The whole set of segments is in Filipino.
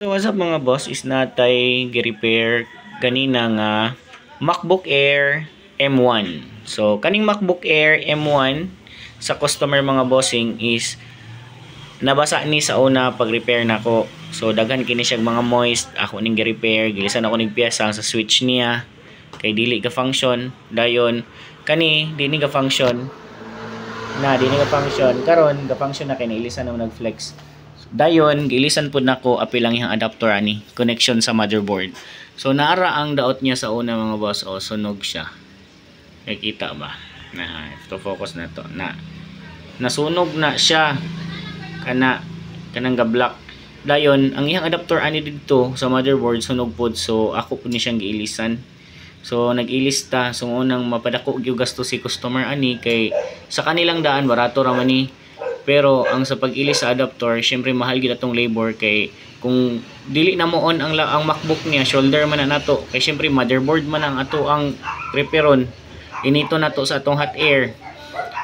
So what's up mga boss, is natay gi-repair kanina nga MacBook Air M1. So kaning MacBook Air M1 sa customer mga bossing is nabasa ni sa una pag-repair nako. So daghan kini siya mga moist, ako ning gi-repair, gilisan ako ning piyesa sa switch niya kay dili ka function. Dayon kani dili ka function. Dili ka function karon ga function na kay nailisan na nag-flex. Dayon gilisan pud nako apil lang yung adapter ani connection sa motherboard. So naara ang daot niya sa una mga boss, o sunog siya. Nakita ba? Na ito focus na to. Nasunog na siya kanang ga-block. Dayon ang iyang adapter ani didto sa motherboard sunog pod, so ako pud ni siyang giilisan. So nag-ilista, so unang mapadako gyud gasto si customer ani kay sa kanilang daan barato ra man ni. Pero ang sa pag-ilis sa adapter, syempre mahal gid atong labor kay kung dili na moon ang MacBook niya, shoulder man na nato kay syempre motherboard man ang ato ang reparon. Inito nato sa atong hot air.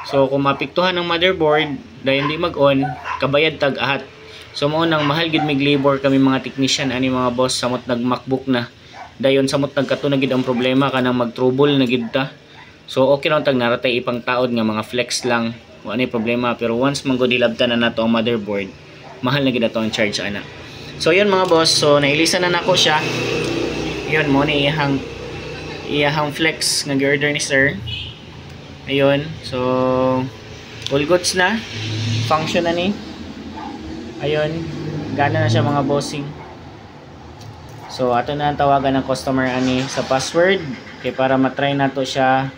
So kung mapiktuhan ang motherboard dahil hindi mag-on, kabayad tag ahat. So mo nang mahal gid mig labor kami mga technician ani mga boss samot nag MacBook na. Dayon samot nagkato gid ang problema kanang mag-trouble na gid ta. So okay lang tag naratay ipang taod nga mga flex lang. Wala na problema, pero once magudilabtan na nato ang motherboard, mahal na gid ato ang charge ana. So yun mga boss, so nailisan na nako siya. Yun mo ni iyahang flex nga gi-order ni sir. Ayun, so all goods na. Function na ni. Ayun, gana na siya mga bossing. So ato na ang tawagan ng customer ani sa password kay para matry nato siya.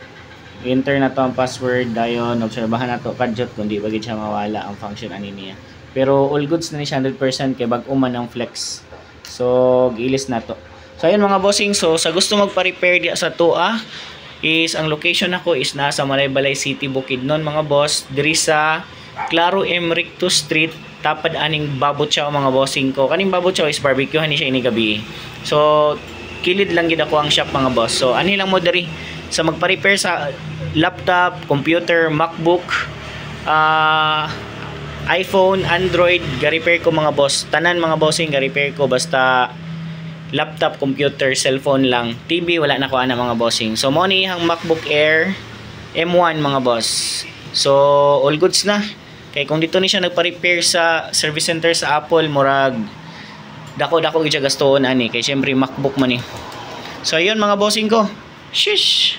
Enter na to ang password, dayon obserbahan na to kadyot kundi bagid siya mawala ang function ani niya. Pero all goods na ni siya 100% kay bag-o man ang flex. So giilis na to. So ayun mga bossing, so sa gusto magpa-repair diya sa tuwa is ang location nako is nasa Malaybalay City, Bukidnon mga boss, diri sa Claro Emerick 2 Street, tapad aning Babotchaw mga bossing ko. Kaning Babotchaw is barbecue ni siya ini gabi. So kilid lang gid ako ang shop mga boss. So ani lang mo diri sa magpa-repair sa laptop, computer, MacBook, iPhone, Android, ga-repair ko mga boss. Tanan mga bossing ga-repair ko, basta laptop, computer, cellphone lang. TV wala na ko ana mga bossing. So mo ni ang MacBook Air M1 mga boss. So all goods na. Kay kung dito ni siya nagpa-repair sa service center sa Apple, murag dako gid siya gastoon ani kay syempre MacBook man ni. So ayun mga bossing ko. Shish.